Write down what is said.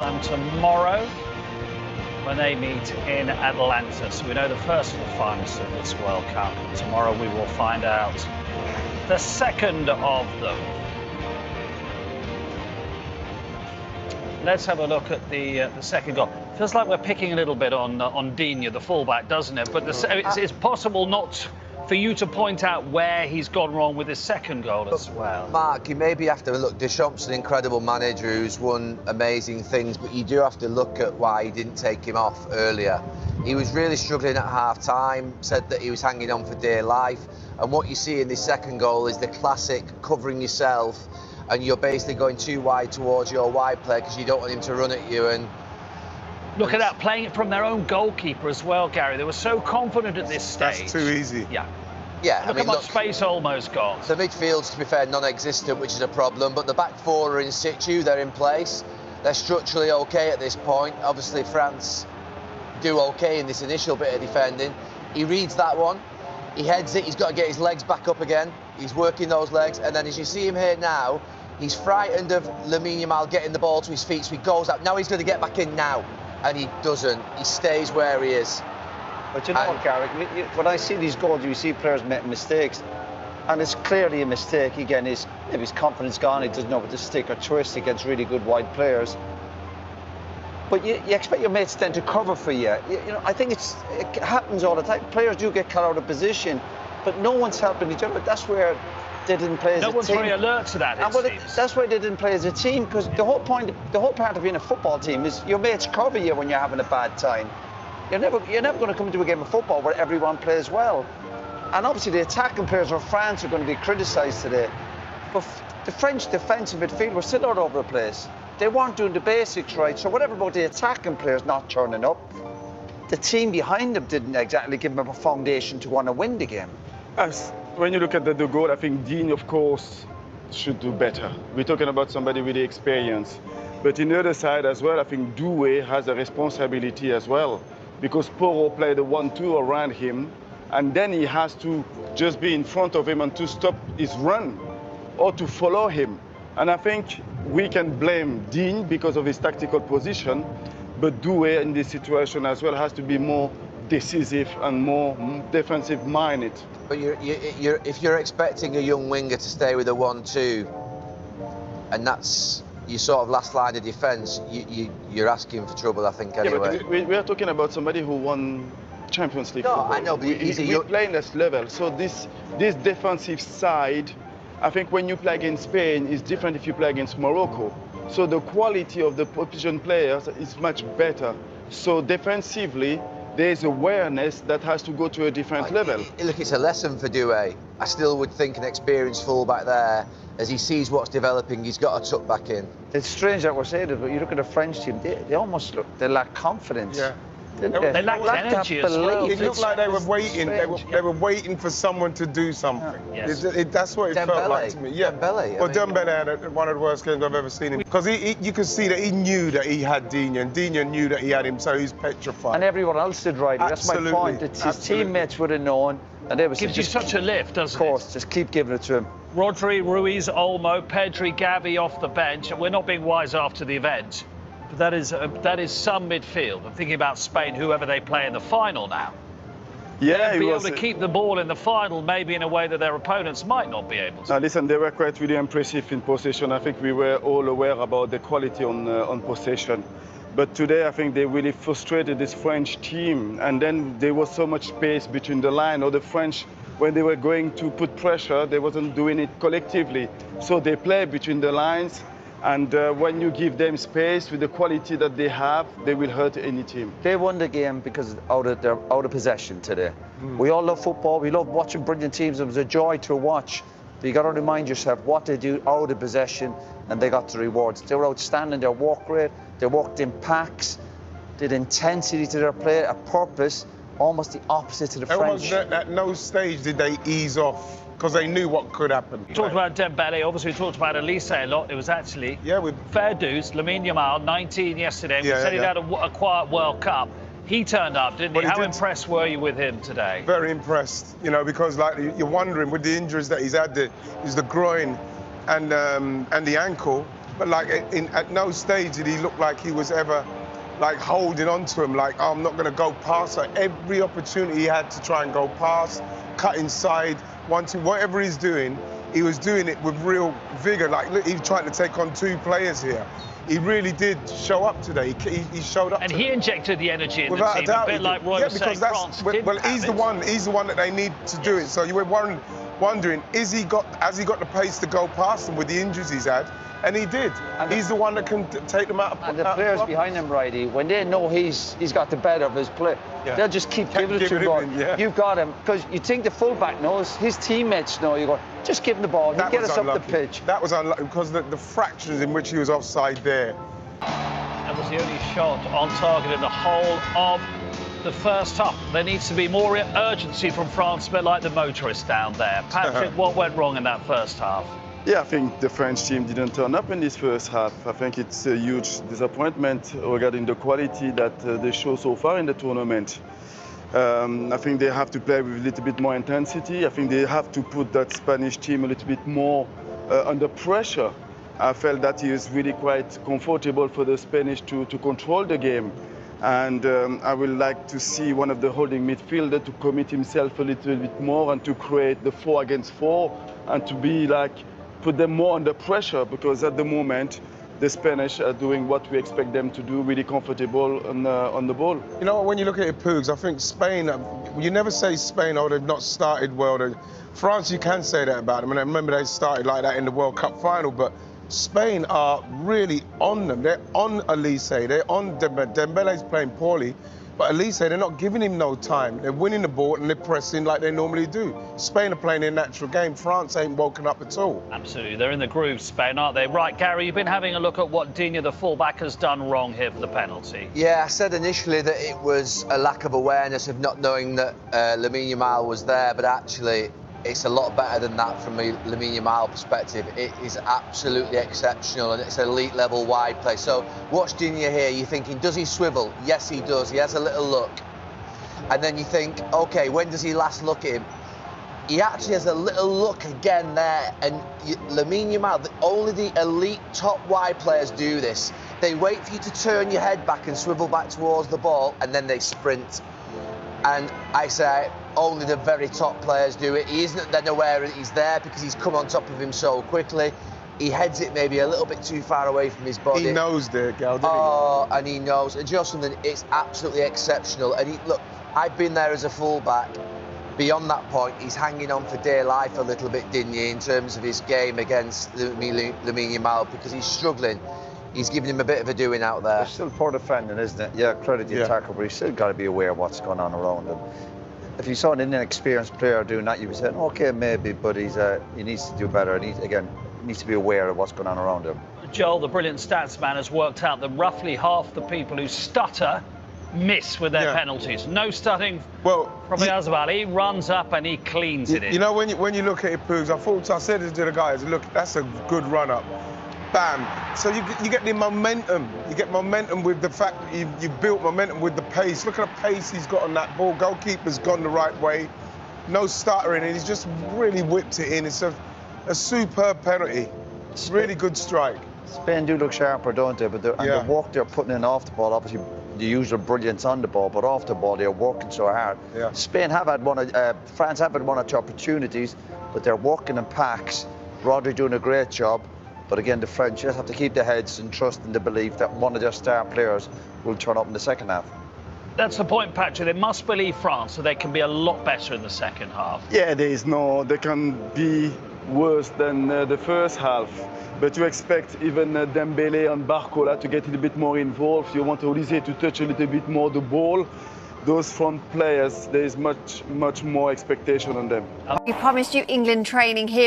And tomorrow when they meet in Atlanta. So we know the first of the finalists of this World Cup. Tomorrow we will find out the second of them. Let's have a look at the second goal. Feels like we're picking a little bit on Digne, the fullback, doesn't it? But it's possible not for you to point out where he's gone wrong with his second goal as well. Mark, you maybe have to look. Deschamps is an incredible manager who's won amazing things, but you do have to look at why he didn't take him off earlier. He was really struggling at half-time, said that he was hanging on for dear life, and what you see in this second goal is the classic covering yourself, and you're basically going too wide towards your wide player because you don't want him to run at you. And look at that, playing it from their own goalkeeper as well, Gary. They were so confident at this stage. That's too easy. Yeah. Yeah, Look how much space Olmo's got. The midfield's, to be fair, non-existent, which is a problem, but the back four are in situ, they're in place. They're structurally OK at this point. Obviously, France do OK in this initial bit of defending. He reads that one, he heads it, he's got to get his legs back up again. He's working those legs, and then as you see him here now, he's frightened of Lamine Yamal getting the ball to his feet, so he goes out. Now he's going to get back in now, and he doesn't. He stays where he is. But you know what, Garrick, when I see these goals, you see players making mistakes, and it's clearly a mistake. Again, maybe his confidence gone, he doesn't know what to stick or twist against really good wide players. But you expect your mates then to cover for you. You know, I think it happens all the time. Players do get caught out of position, but no one's helping each other. That's where they didn't play as a team. No one's very alert to that, it seems. That's why they didn't play as a team, because the whole part of being a football team is your mates cover you when you're having a bad time. You're never going to come into a game of football where everyone plays well. And obviously the attacking players of France are going to be criticised today. But the French defensive midfield were still all over the place. They weren't doing the basics right. So whatever about the attacking players not turning up, the team behind them didn't exactly give them a foundation to want to win the game. When you look at the goal, I think Digne, of course, should do better. We're talking about somebody with the experience. But on the other side as well, I think Doué has a responsibility as well, because Porro played the 1-2 around him, and then he has to just be in front of him and to stop his run or to follow him. And I think we can blame Digne because of his tactical position, but Doué in this situation as well has to be more decisive and more defensive-minded. But if you're expecting a young winger to stay with a 1-2, and that's your sort of last line of defence, you're asking for trouble, I think, anyway. Yeah, but we are talking about somebody who won Champions League football. I know, but we're playing this level. So this defensive side, I think when you play against Spain, is different if you play against Morocco. So the quality of the opposition players is much better. So defensively, there's awareness that has to go to a different level. Look, it's a lesson for Doué. I still would think an experienced fullback there, as he sees what's developing, he's got to tuck back in. It's strange that we're saying it, but you look at the French team, they almost they lack confidence. Yeah. They lacked energy as well. It looked like they were waiting. They were waiting for someone to do something. Yes. That's what it felt like to me. Yeah. Dembele. Well, Dembele had one of the worst games I've ever seen him, because you could see that he knew that he had Digne, and Digne knew that he had him, so he's petrified. And everyone else did right. That's my point. His teammates would have known, and they was gives you such a lift, doesn't it? Of course, just keep giving it to him. Rodri, Ruiz, Olmo, Pedri, Gavi off the bench, and we're not being wise after the event. But that is some midfield. I'm thinking about Spain, whoever they play in the final now. Yeah, they'll be able to keep the ball in the final, maybe in a way that their opponents might not be able to. Now, listen, they were quite really impressive in possession. I think we were all aware about the quality on possession. But today, I think they really frustrated this French team. And then there was so much space between the line, or the French, when they were going to put pressure, they wasn't doing it collectively. So they play between the lines. And when you give them space with the quality that they have, they will hurt any team. They won the game because they're out of possession today. We all love football. We love watching brilliant teams. It was a joy to watch. But you got to remind yourself what they do out of possession, and they got the rewards. They were outstanding. Their work rate, they worked in packs, did intensity to their play, a purpose, almost the opposite to the French. At no stage did they ease off, because they knew what could happen. We talked about Dembele, obviously we talked about Elise a lot. It was actually fair dues. Lamine Yamal, 19 yesterday, and we said he'd had a quiet World Cup. He turned up, didn't he? How impressed were you with him today? Very impressed, you know, because like you're wondering with the injuries that he's had, the groin and the ankle, but like at no stage did he look like he was ever like holding on to him, like, oh, I'm not going to go past. So every opportunity he had to try and go past, cut inside, whatever he's doing, he was doing it with real vigour. Like, look, he's trying to take on 2 players here. He really did show up today. He showed up. And he injected the energy in without the team, a bit like Roy was saying, France didn't well, he's the one that they need to do it. So you were wondering, has he got the pace to go past them with the injuries he's had? And he did. And he's the one that can take them out. And the players behind him, Righty, when they know he's got the better of his play, they'll just keep giving it to him. You've got him. Because you think the fullback knows, his teammates know. You go, just give him the ball. He'll get us up the pitch. That was unlucky because the fractions in which he was offside there. That was the only shot on target in the whole of the first half. There needs to be more urgency from France, a bit like the motorists down there. Patrick, what went wrong in that first half? Yeah, I think the French team didn't turn up in this first half. I think it's a huge disappointment regarding the quality that they show so far in the tournament. I think they have to play with a little bit more intensity. I think they have to put that Spanish team a little bit more under pressure. I felt that he was really quite comfortable for the Spanish to control the game. And I would like to see one of the holding midfielder to commit himself a little bit more and to create the 4 against 4 and to be like, put them more under pressure, because at the moment the Spanish are doing what we expect them to do, really comfortable on the ball. You know, when you look at it, Poogs, I think Spain, you never say Spain, oh, they've not started well. France, you can say that about them, and I remember they started like that in the World Cup final, but Spain are really on them. They're on Elise, they're on Dembele's playing poorly, but Elise, they're not giving him no time. They're winning the ball and they're pressing like they normally do. Spain are playing their natural game. France ain't woken up at all. Absolutely. They're in the groove, Spain, aren't they? Right, Gary, you've been having a look at what Digne, the fullback, has done wrong here for the penalty. Yeah, I said initially that it was a lack of awareness of not knowing that Lamine Yamal was there, but actually it's a lot better than that from a Lamine Yamal perspective. It is absolutely exceptional, and it's elite level wide play. So watch Digne here, you're thinking, does he swivel? Yes, he does. He has a little look. And then you think, OK, when does he last look at him? He actually has a little look again there. And Lamine Yamal, only the elite top wide players do this. They wait for you to turn your head back and swivel back towards the ball, and then they sprint. And I say, only the very top players do it. He isn't then aware that he's there because he's come on top of him so quickly. He heads it maybe a little bit too far away from his body. He knows there, Gal, doesn't he? Oh, and he knows. And just something, it's absolutely exceptional. And look, I've been there as a fullback. Beyond that point, he's hanging on for dear life a little bit, Digne, in terms of his game against Lamine Yamal, because he's struggling. He's giving him a bit of a doing out there. It's still poor defending, isn't it? Yeah, credit the attacker, but he's still got to be aware of what's going on around him. If you saw an inexperienced player doing that, you'd be saying, OK, maybe, but he needs to do better. And he needs to be aware of what's going on around him. Joel, the brilliant stats man, has worked out that roughly half the people who stutter miss with their penalties. No stutting from Yazbal. He runs up and he cleans it in. You know, when you look at it, Poogs, I said this to the guys, look, that's a good run-up. Bam. So you get the momentum. You get momentum with the fact that you've built momentum with the pace. Look at the pace he's got on that ball. Goalkeeper's gone the right way. No stuttering, and he's just really whipped it in. It's a superb penalty. It's really good strike. Spain do look sharper, don't they? But the work they're putting in off the ball, obviously the usual brilliance on the ball, but off the ball they're working so hard. Yeah. Spain have had France have had one or two opportunities, but they're working in packs. Rodri doing a great job. But again, the French just have to keep their heads and trust in the belief that one of their star players will turn up in the second half. That's the point, Patrick. They must believe France, so they can be a lot better in the second half. Yeah, they can be worse than the first half. But you expect even Dembele and Barcola to get a little bit more involved. You want Olise to touch a little bit more the ball. Those front players, there is much more expectation on them. We promised you England training here.